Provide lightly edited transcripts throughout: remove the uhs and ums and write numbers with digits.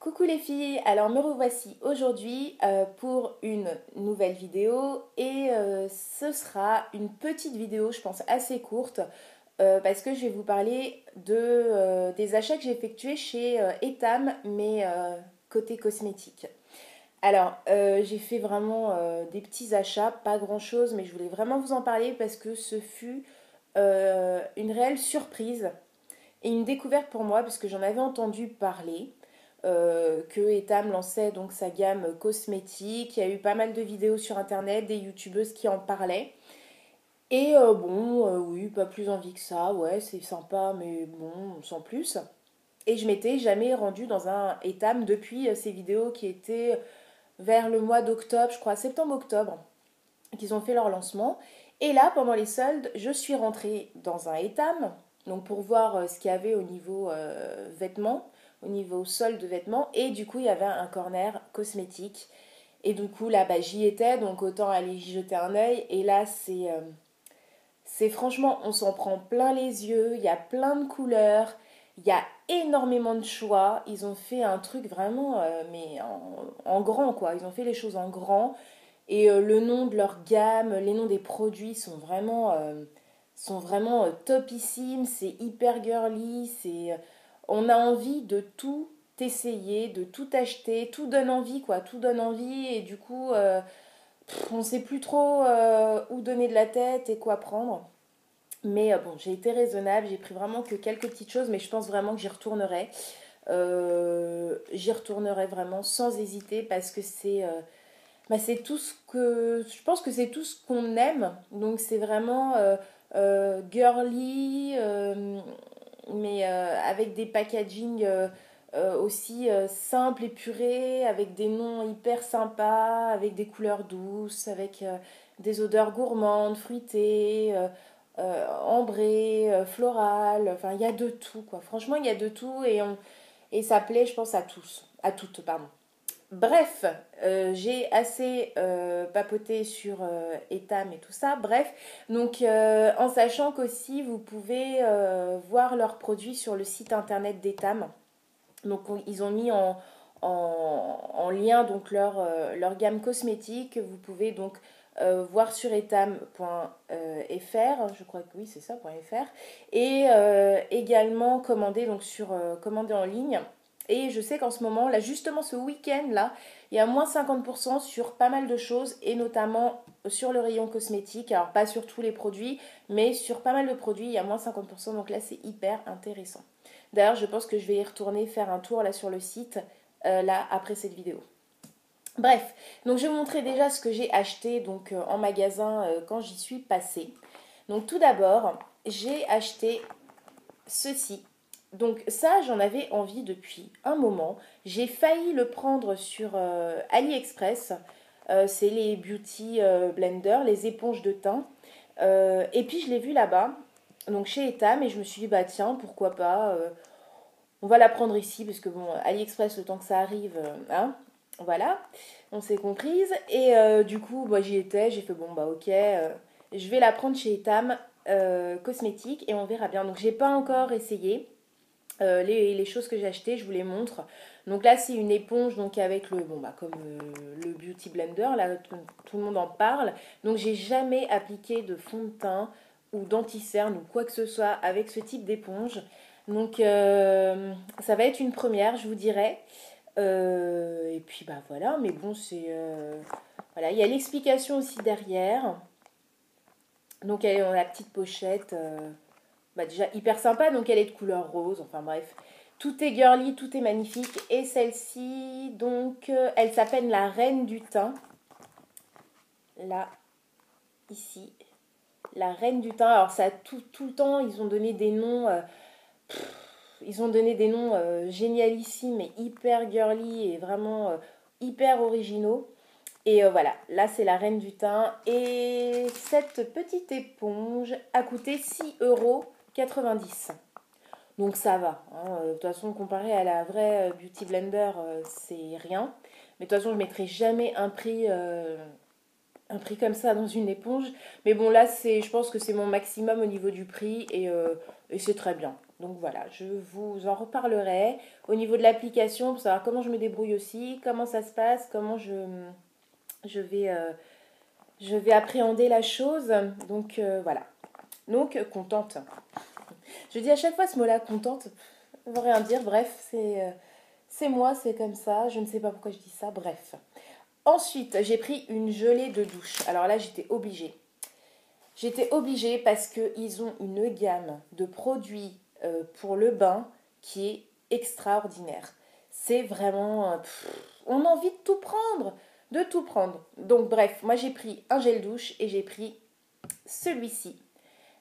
Coucou les filles, alors me revoici aujourd'hui pour une nouvelle vidéo et ce sera une petite vidéo je pense assez courte parce que je vais vous parler des achats que j'ai effectués chez Etam mais côté cosmétique. Alors j'ai fait vraiment des petits achats, pas grand chose mais je voulais vraiment vous en parler parce que ce fut une réelle surprise et une découverte pour moi parce que j'en avais entendu parler que Etam lançait donc sa gamme cosmétique. Il y a eu pas mal de vidéos sur internet, des youtubeuses qui en parlaient. Et oui, pas plus envie que ça, ouais, c'est sympa, mais bon, sans plus. Et je m'étais jamais rendue dans un Etam depuis ces vidéos qui étaient vers le mois d'octobre, je crois, septembre-octobre, qu'ils ont fait leur lancement. Et là, pendant les soldes, je suis rentrée dans un Etam, donc pour voir ce qu'il y avait au niveau vêtements, au niveau solde de vêtements. Et du coup, il y avait un corner cosmétique. Et du coup, là, bah, j'y étais, donc autant aller y jeter un œil. Et là, c'est franchement, on s'en prend plein les yeux. Il y a plein de couleurs. Il y a énormément de choix. Ils ont fait un truc vraiment, mais en grand, quoi. Ils ont fait les choses en grand. Et le nom de leur gamme, les noms des produits sont vraiment topissimes, c'est hyper girly, on a envie de tout essayer, de tout acheter, tout donne envie quoi, tout donne envie et du coup on sait plus trop où donner de la tête et quoi prendre. Mais bon, j'ai été raisonnable, j'ai pris vraiment que quelques petites choses, mais je pense vraiment que j'y retournerai. J'y retournerai vraiment sans hésiter parce que c'est tout ce que je pense que c'est tout ce qu'on aime, donc c'est vraiment girly, mais avec des packaging aussi simples, épurés, avec des noms hyper sympas, avec des couleurs douces, avec des odeurs gourmandes, fruitées, ambrées, florales, enfin il y a de tout quoi, franchement il y a de tout et ça plaît je pense à tous, à toutes pardon. Bref, j'ai assez papoté sur Etam et tout ça. Bref, donc en sachant qu'aussi vous pouvez voir leurs produits sur le site internet d'Etam. Donc ils ont mis en lien donc leur gamme cosmétique. Vous pouvez donc voir sur etam.fr, je crois que oui c'est ça, .fr, et également commander donc commander en ligne. Et je sais qu'en ce moment, là justement ce week-end là, il y a moins 50% sur pas mal de choses et notamment sur le rayon cosmétique. Alors pas sur tous les produits, mais sur pas mal de produits, il y a moins 50%. Donc là c'est hyper intéressant. D'ailleurs, je pense que je vais y retourner faire un tour là sur le site, là après cette vidéo. Bref, donc je vais vous montrer déjà ce que j'ai acheté donc en magasin quand j'y suis passée. Donc tout d'abord, j'ai acheté ceci. Donc ça, j'en avais envie depuis un moment. J'ai failli le prendre sur AliExpress. C'est les Beauty Blender, les éponges de teint. Et puis je l'ai vu là-bas, donc chez Etam, et je me suis dit, bah tiens, pourquoi pas, on va la prendre ici, parce que bon, AliExpress, le temps que ça arrive, hein, voilà, on s'est comprise. Et du coup, bah, j'y étais, j'ai fait, bon, bah ok, je vais la prendre chez Etam cosmétique, et on verra bien. Donc j'ai pas encore essayé. Les choses que j'ai achetées, je vous les montre. Donc là, c'est une éponge donc avec comme le Beauty Blender, là, tout le monde en parle. Donc j'ai jamais appliqué de fond de teint ou d'anti-cerne ou quoi que ce soit avec ce type d'éponge. Donc ça va être une première, je vous dirais. Et puis bah voilà, mais bon, voilà, il y a l'explication aussi derrière. Donc elle est dans la petite pochette. Bah déjà hyper sympa, donc elle est de couleur rose, enfin bref. Tout est girly, tout est magnifique. Et celle-ci, donc, elle s'appelle la Reine du Thym. Là, ici. La Reine du Thym. Alors ça, tout le temps, ils ont donné des noms... ils ont donné des noms génialissimes et hyper girly et vraiment hyper originaux. Et voilà, là c'est la Reine du Thym. Et cette petite éponge a coûté 6,90 €. Donc ça va. Hein. De toute façon, comparé à la vraie Beauty Blender, c'est rien. Mais de toute façon, je ne mettrai jamais un prix comme ça dans une éponge. Mais bon, là, je pense que c'est mon maximum au niveau du prix et c'est très bien. Donc voilà, je vous en reparlerai au niveau de l'application pour savoir comment je me débrouille aussi, comment ça se passe, comment je vais, je vais appréhender la chose. Donc voilà. Donc contente. Je dis à chaque fois ce mot-là, contente, ça veut rien dire. Bref, c'est moi, c'est comme ça. Je ne sais pas pourquoi je dis ça. Bref. Ensuite, j'ai pris une gelée de douche. Alors là, j'étais obligée. J'étais obligée parce qu'ils ont une gamme de produits pour le bain qui est extraordinaire. C'est vraiment... on a envie de tout prendre. De tout prendre. Donc bref, moi j'ai pris un gel douche et j'ai pris celui-ci.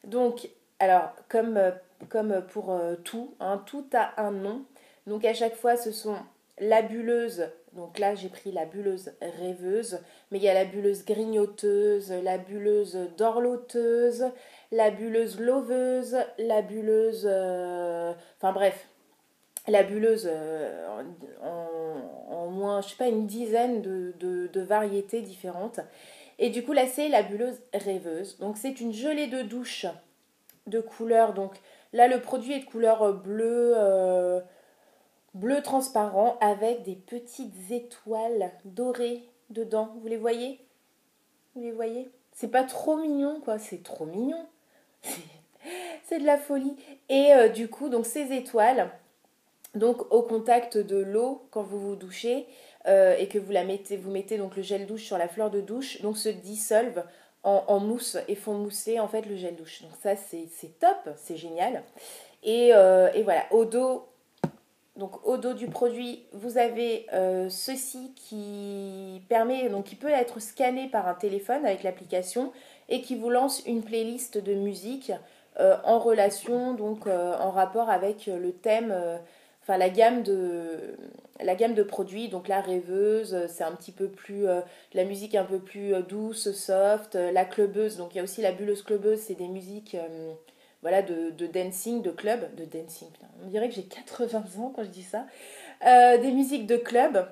Donc, alors, comme pour tout, hein, tout a un nom. Donc, à chaque fois, ce sont la bulleuse. Donc là, j'ai pris la bulleuse rêveuse. Mais il y a la bulleuse grignoteuse, la bulleuse dorloteuse, la bulleuse loveuse, la bulleuse... enfin bref, la bulleuse en moins, je sais pas, une dizaine de variétés différentes. Et du coup, là, c'est la bulleuse rêveuse. Donc, c'est une gelée de douche de couleur. Donc, là, le produit est de couleur bleu transparent avec des petites étoiles dorées dedans. Vous les voyez? Vous les voyez? C'est pas trop mignon, quoi. C'est trop mignon. C'est de la folie. Et du coup, donc, ces étoiles, donc, au contact de l'eau, quand vous vous douchez, et que vous mettez donc le gel douche sur la fleur de douche, donc se dissolvent en mousse et font mousser en fait le gel douche. Donc ça c'est top, c'est génial. Et voilà, donc au dos du produit, vous avez ceci qui permet, donc qui peut être scanné par un téléphone avec l'application et qui vous lance une playlist de musique en relation, donc en rapport avec le thème. Enfin, la gamme de produits, donc la rêveuse, c'est un petit peu plus, la musique un peu plus douce, soft, la clubbeuse, donc il y a aussi la bulleuse clubbeuse, c'est des musiques, voilà, de dancing, de dancing, putain, on dirait que j'ai 80 ans quand je dis ça, des musiques de club,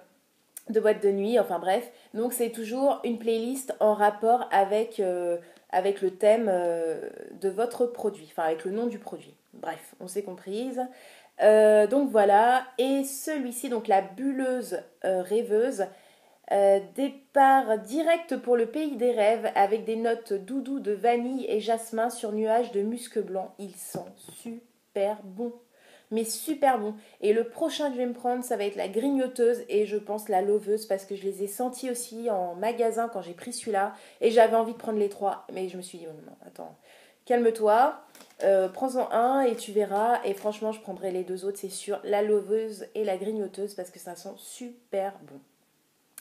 de boîte de nuit, enfin bref, donc c'est toujours une playlist en rapport avec le thème de votre produit, enfin avec le nom du produit. Bref, on s'est comprise. Donc voilà, et celui-ci, donc la bulleuse rêveuse, départ direct pour le pays des rêves avec des notes doudou de vanille et jasmin sur nuage de musc blanc. Il sent super bon, mais super bon. Et le prochain que je vais me prendre, ça va être la grignoteuse et je pense la loveuse parce que je les ai sentis aussi en magasin quand j'ai pris celui-là et j'avais envie de prendre les trois, mais je me suis dit, oh non, attends, calme-toi. Prends-en un et tu verras. Et franchement, je prendrai les deux autres, c'est sûr. La loveuse et la grignoteuse parce que ça sent super bon.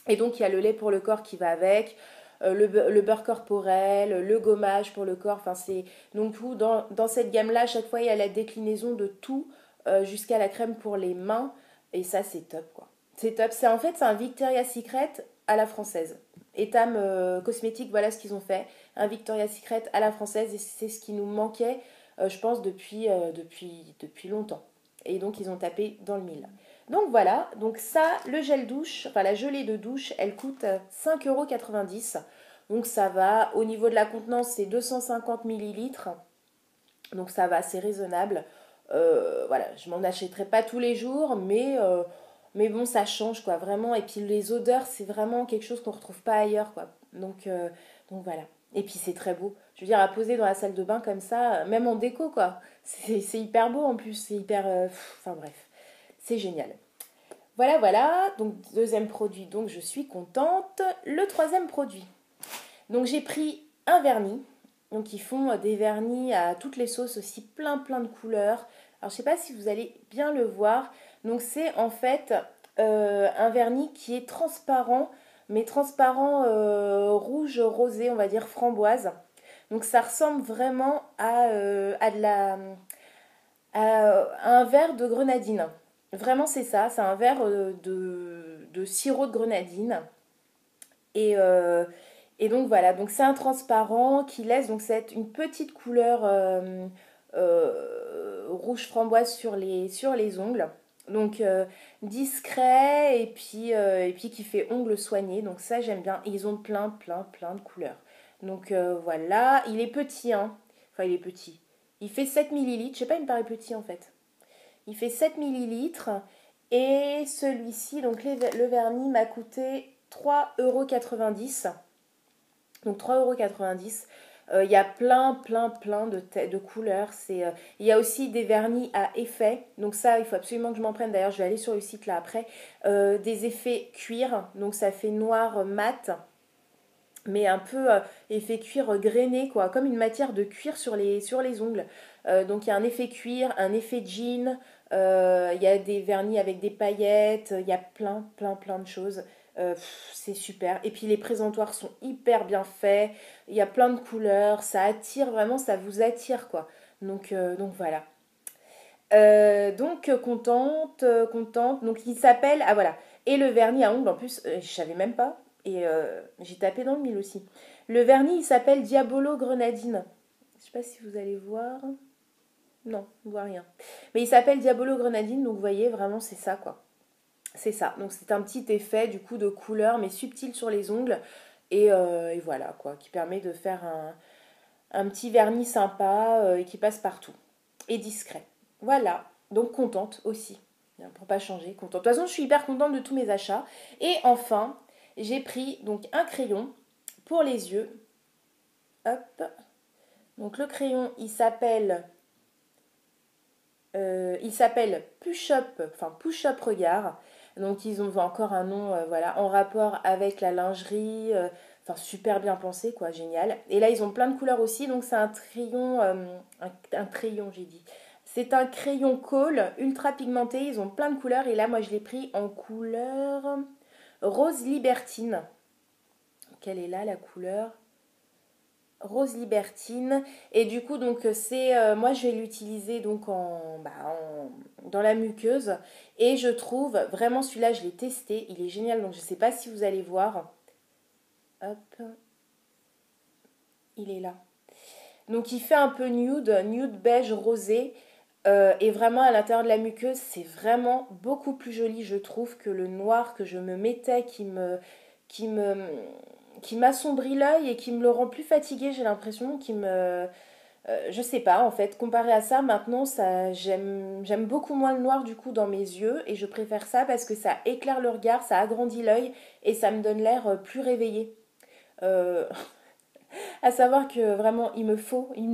Et donc, il y a le lait pour le corps qui va avec, le beurre corporel, le gommage pour le corps. Enfin, c'est donc tout dans cette gamme-là. À chaque fois, il y a la déclinaison de tout jusqu'à la crème pour les mains. Et ça, c'est top, quoi. C'est top. C'est un Victoria's Secret à la française. Etam Cosmétique, voilà ce qu'ils ont fait. Un Victoria's Secret à la française. Et c'est ce qui nous manquait, je pense, depuis longtemps. Et donc, ils ont tapé dans le mille. Donc voilà, donc ça, le gel douche, enfin la gelée de douche, elle coûte 5,90 €. Donc ça va, au niveau de la contenance, c'est 250 millilitres. Donc ça va, c'est raisonnable. Voilà, je m'en achèterai pas tous les jours, mais bon, ça change quoi, vraiment. Et puis les odeurs, c'est vraiment quelque chose qu'on retrouve pas ailleurs quoi. Donc voilà. Et puis c'est très beau. Je veux dire, à poser dans la salle de bain comme ça, même en déco quoi. C'est hyper beau en plus, c'est hyper... Enfin bref, c'est génial. Voilà, voilà. Donc deuxième produit, donc je suis contente. Le troisième produit. Donc j'ai pris un vernis. Donc ils font des vernis à toutes les sauces aussi, plein de couleurs. Alors je sais pas si vous allez bien le voir. Donc c'est en fait un vernis qui est transparent, mais transparent rouge rosé, on va dire framboise. Donc ça ressemble vraiment à un verre de grenadine. Vraiment c'est ça, c'est un verre de sirop de grenadine. Et, et donc voilà, donc c'est un transparent qui laisse donc cette, une petite couleur rouge framboise sur les ongles. Donc discret et puis qui fait ongles soignés. Donc ça j'aime bien. Et ils ont plein de couleurs. Donc voilà, il est petit, hein. Enfin il est petit. Il fait 7 millilitres. Je sais pas, il me paraît petit en fait. Il fait 7 millilitres. Et celui-ci, donc le vernis, m'a coûté 3,90 €. Donc 3,90 €. Il y a plein de couleurs. Il y a aussi des vernis à effet. Donc ça, il faut absolument que je m'en prenne. D'ailleurs, je vais aller sur le site là après. Des effets cuir. Donc ça fait noir mat. Mais un peu effet cuir grainé, quoi. Comme une matière de cuir sur les ongles. Donc il y a un effet cuir, un effet jean. Il y a des vernis avec des paillettes. Il y a plein de choses. C'est super. Et puis les présentoirs sont hyper bien faits. Il y a plein de couleurs. Ça attire vraiment, ça vous attire, quoi. Donc voilà. Contente. Donc il s'appelle, ah voilà. Et le vernis à ongles, en plus, je savais même pas. Et j'ai tapé dans le mille aussi. Le vernis, il s'appelle Diabolo Grenadine. Je sais pas si vous allez voir. Non, on voit rien. Mais il s'appelle Diabolo Grenadine, donc vous voyez, vraiment, c'est ça, quoi. C'est ça. Donc c'est un petit effet, du coup, de couleur, mais subtil sur les ongles. Et voilà, quoi, qui permet de faire un petit vernis sympa et qui passe partout. Et discret. Voilà. Donc contente aussi. Pour pas changer, contente. De toute façon, je suis hyper contente de tous mes achats. Et enfin, j'ai pris donc un crayon pour les yeux. Hop. Donc le crayon, il s'appelle Push-Up, enfin Push-Up Regard. Donc ils ont encore un nom voilà, en rapport avec la lingerie. Enfin super bien pensé, quoi, génial. Et là, ils ont plein de couleurs aussi. Donc c'est un crayon, un crayon, j'ai dit. C'est un crayon colle ultra pigmenté. Ils ont plein de couleurs. Et là, moi, je l'ai pris en couleur rose libertine. Quelle est là la couleur? Rose libertine. Et du coup, donc c'est moi je vais l'utiliser donc dans la muqueuse. Et je trouve vraiment celui-là, je l'ai testé, il est génial. Donc je sais pas si vous allez voir. Hop, il est là. Donc il fait un peu nude beige rosé. Et vraiment à l'intérieur de la muqueuse, c'est vraiment beaucoup plus joli, je trouve, que le noir que je me mettais qui me, qui m'assombrit l'œil et qui me le rend plus fatigué, j'ai l'impression, je sais pas, en fait, comparé à ça, maintenant, j'aime beaucoup moins le noir du coup dans mes yeux et je préfère ça parce que ça éclaire le regard, ça agrandit l'œil et ça me donne l'air plus réveillé. Euh, à savoir que vraiment, il me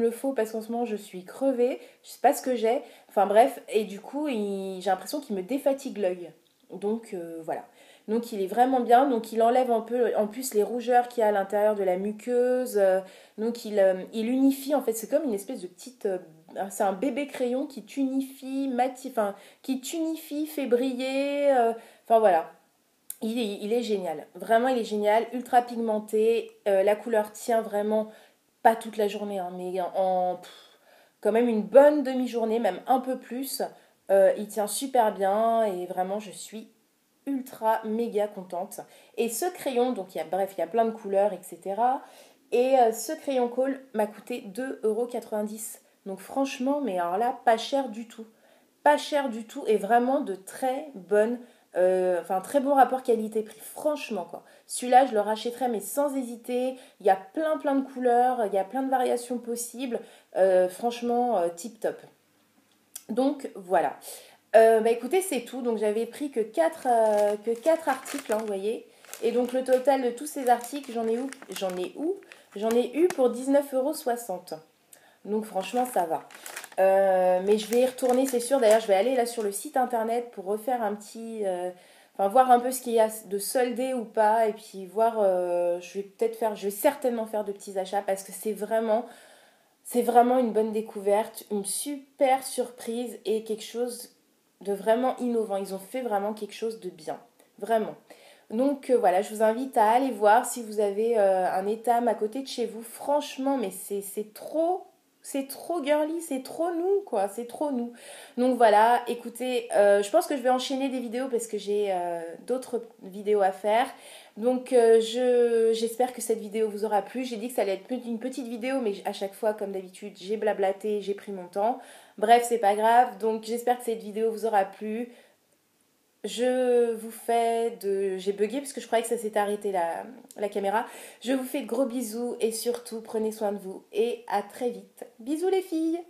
le faut parce qu'en ce moment, je suis crevée, je sais pas ce que j'ai, enfin bref, et du coup, j'ai l'impression qu'il me défatigue l'œil. Donc voilà. Donc il est vraiment bien, donc il enlève un peu en plus les rougeurs qu'il y a à l'intérieur de la muqueuse, donc il unifie, en fait c'est comme une espèce de petite, c'est un bébé crayon qui tunifie, enfin qui tunifie, fait briller, enfin voilà, il est génial, vraiment il est génial, ultra pigmenté, la couleur tient vraiment pas toute la journée, hein, mais quand même une bonne demi-journée, même un peu plus. Il tient super bien et vraiment je suis ultra méga contente. Et ce crayon, donc bref, il y a plein de couleurs, etc. Et ce crayon colle m'a coûté 2,90 €. Donc franchement, mais alors là, pas cher du tout. Pas cher du tout et vraiment de très bonnes, enfin très bon rapport qualité-prix. Franchement quoi. Celui-là, je le rachèterais mais sans hésiter. Il y a plein de couleurs, il y a plein de variations possibles. Franchement, tip top. Donc voilà. Bah écoutez, c'est tout. Donc j'avais pris que quatre articles, hein, vous voyez. Et donc le total de tous ces articles, J'en ai eu pour 19,60 €. Donc franchement, ça va. Mais je vais y retourner, c'est sûr. D'ailleurs, je vais aller là sur le site internet pour refaire un petit... Enfin, voir un peu ce qu'il y a de soldé ou pas. Et puis voir... je vais certainement faire de petits achats parce que c'est vraiment une bonne découverte, une super surprise et quelque chose de vraiment innovant. Ils ont fait vraiment quelque chose de bien. Vraiment. Donc voilà, je vous invite à aller voir si vous avez un étam à côté de chez vous. Franchement, mais c'est trop girly, c'est trop nous, quoi. C'est trop nous. Donc voilà, écoutez, je pense que je vais enchaîner des vidéos parce que j'ai d'autres vidéos à faire. Donc j'espère que cette vidéo vous aura plu. J'ai dit que ça allait être une petite vidéo, mais à chaque fois, comme d'habitude, j'ai blablaté, j'ai pris mon temps. Bref, c'est pas grave. Donc j'espère que cette vidéo vous aura plu. J'ai bugué parce que je croyais que ça s'était arrêté la caméra. Je vous fais de gros bisous et surtout prenez soin de vous et à très vite. Bisous les filles!